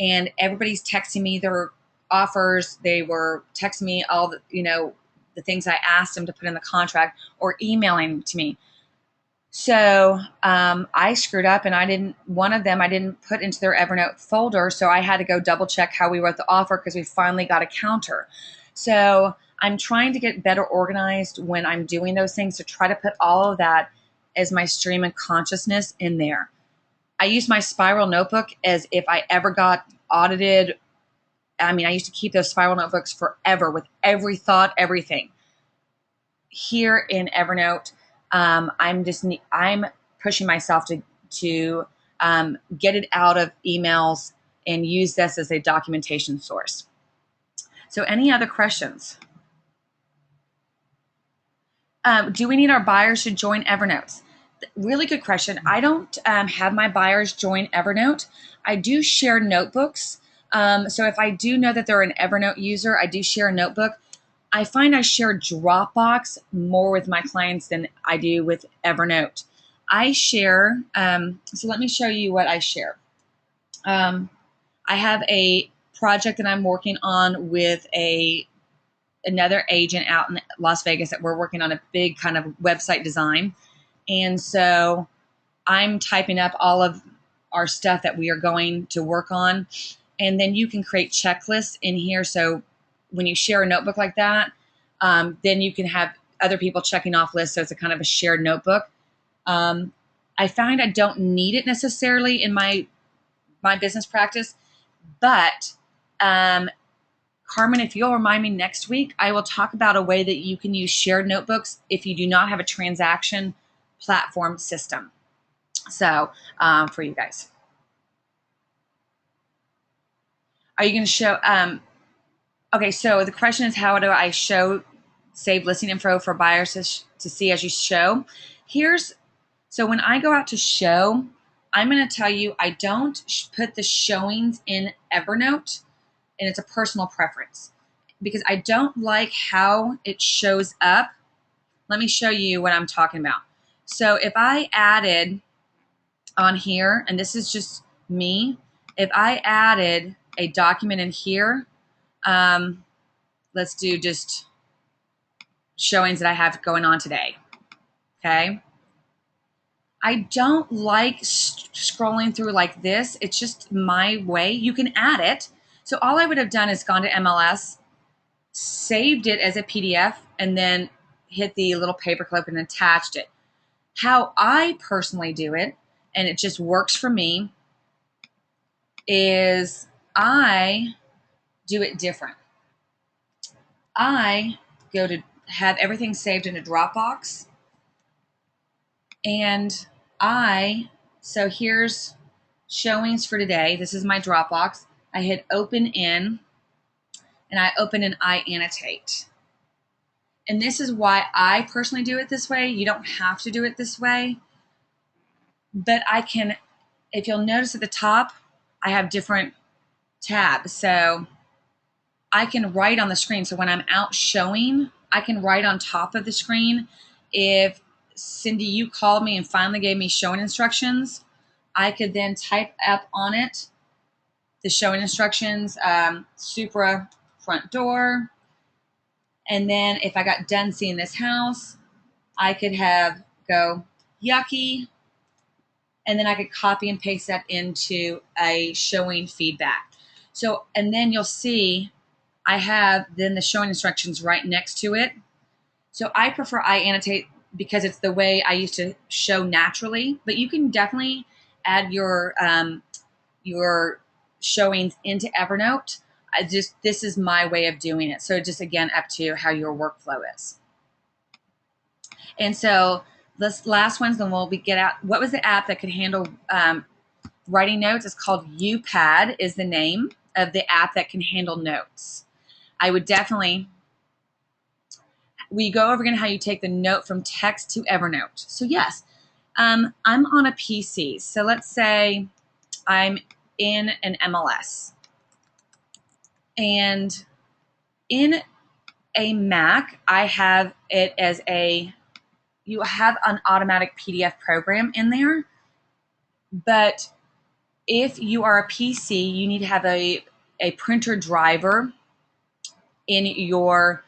[SPEAKER 1] and everybody's texting me their offers. They were texting me all the things I asked them to put in the contract or emailing to me. So I screwed up and one of them I didn't put into their Evernote folder. So I had to go double check how we wrote the offer because we finally got a counter. So I'm trying to get better organized when I'm doing those things to try to put all of that as my stream of consciousness in there. I use my spiral notebook as if I ever got audited. I mean, I used to keep those spiral notebooks forever with every thought, everything. Here in Evernote, I'm pushing myself to get it out of emails and use this as a documentation source. So any other questions? Do we need our buyers to join Evernote? Really good question. I don't have my buyers join Evernote. I do share notebooks. So if I do know that they're an Evernote user, I do share a notebook. I find I share Dropbox more with my clients than I do with Evernote. I share, so let me show you what I share. I have a project that I'm working on with another agent out in Las Vegas that we're working on a big kind of website design. And so I'm typing up all of our stuff that we are going to work on. And then you can create checklists in here. So when you share a notebook like that, then you can have other people checking off lists. So it's a kind of a shared notebook. I find I don't need it necessarily in my business practice, but Carmen, if you'll remind me next week, I will talk about a way that you can use shared notebooks if you do not have a transaction platform system. So for you guys, are you going to show? Okay, so the question is, how do I show save listing info for buyers to see as you show? So when I go out to show, I'm going to tell you I don't put the showings in Evernote, and it's a personal preference because I don't like how it shows up. Let me show you what I'm talking about. So if I added on here, and this is just me, if I added a document in here, let's do just showings that I have going on today. Okay. I don't like scrolling through like this. It's just my way. You can add it. So all I would have done is gone to MLS, saved it as a PDF, and then hit the little paperclip and attached it. How I personally do it, and it just works for me, is I do it different. I go to have everything saved in a Dropbox, and so here's showings for today. This is my Dropbox. I hit open in, and I open and I annotate. And this is why I personally do it this way. You don't have to do it this way, but I can, if you'll notice at the top, I have different tabs. So I can write on the screen. So when I'm out showing, I can write on top of the screen. If Cindy, you called me and finally gave me showing instructions, I could then type up on it the showing instructions, Supra front door. And then if I got done seeing this house, I could go yucky, and then I could copy and paste that into a showing feedback. So, and then you'll see I have then the showing instructions right next to it. So I prefer I annotate because it's the way I used to show naturally, but you can definitely add your showings into Evernote. This is my way of doing it. So just again, up to how your workflow is. And so this last one's then we'll get out. What was the app that could handle writing notes? It's called UPad is the name of the app that can handle notes. I would definitely, we go over again how you take the note from text to Evernote. So yes, I'm on a PC. So let's say I'm in an MLS. And in a Mac, I have it as you have an automatic PDF program in there. But if you are a PC, you need to have a printer driver in your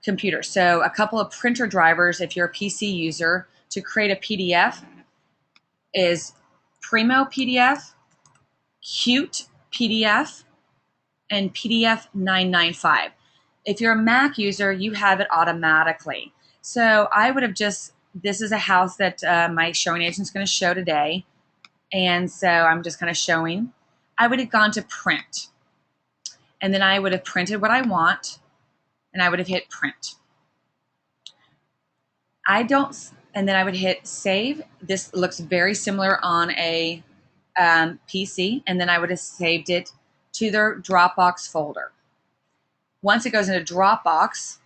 [SPEAKER 1] computer. So a couple of printer drivers, if you're a PC user, to create a PDF is Primo PDF, Qt PDF, and PDF 995. If you're a Mac user, you have it automatically. So I would have this is a house that my showing agent is going to show today. And so I'm just kind of showing. I would have gone to print. And then I would have printed what I want. And I would have hit print. And then I would hit save. This looks very similar on a PC. And then I would have saved it to their Dropbox folder. Once it goes into Dropbox,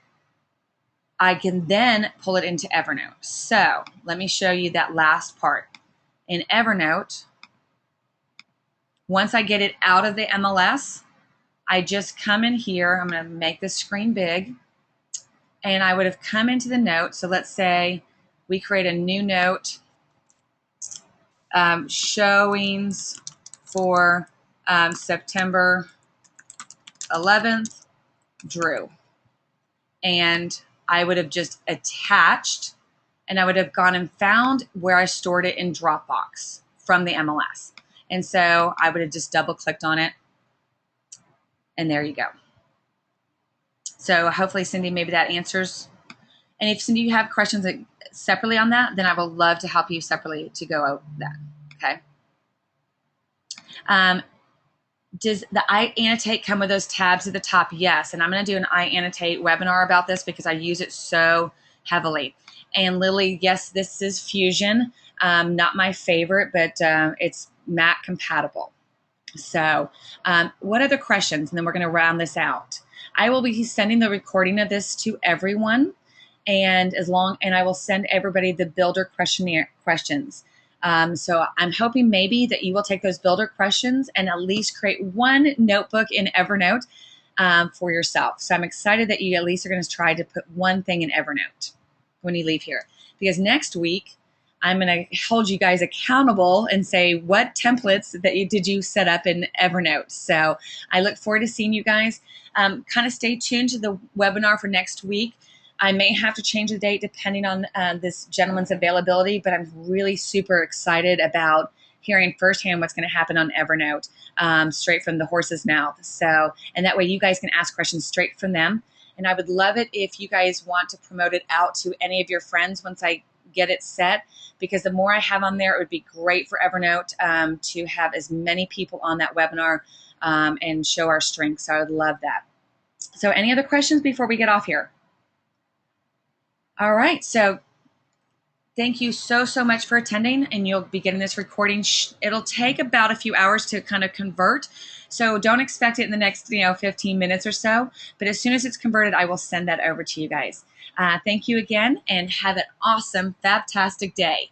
[SPEAKER 1] I can then pull it into Evernote. So let me show you that last part. In Evernote, once I get it out of the MLS, I just come in here. I'm going to make this screen big. And I would have come into the note. So let's say we create a new note, showings for September 11th, Drew. And I would have just attached, and I would have gone and found where I stored it in Dropbox from the MLS. And so I would have just double clicked on it, and there you go. So hopefully, Cindy, maybe that answers. And if Cindy, you have questions separately on that, then I will love to help you separately to go over that. Okay. Does the iAnnotate come with those tabs at the top? Yes. And I'm going to do an iAnnotate webinar about this because I use it so heavily. And Lily, yes, this is Fusion. Not my favorite, but it's Mac compatible. So what other questions? And then we're going to round this out. I will be sending the recording of this to everyone. And I will send everybody the builder questionnaire questions. So I'm hoping maybe that you will take those builder questions and at least create one notebook in Evernote for yourself. So I'm excited that you at least are going to try to put one thing in Evernote when you leave here. Because next week, I'm going to hold you guys accountable and say what templates did you set up in Evernote. So I look forward to seeing you guys. Kind of stay tuned to the webinar for next week. I may have to change the date depending on this gentleman's availability, but I'm really super excited about hearing firsthand what's going to happen on Evernote, straight from the horse's mouth. So, and that way you guys can ask questions straight from them. And I would love it if you guys want to promote it out to any of your friends once I get it set, because the more I have on there, it would be great for Evernote to have as many people on that webinar and show our strengths. So I would love that. So any other questions before we get off here? All right, so thank you so much for attending, and you'll be getting this recording. It'll take about a few hours to kind of convert, so don't expect it in the next 15 minutes or so, but as soon as it's converted, I will send that over to you guys. Thank you again, and have an awesome, fabtastic day.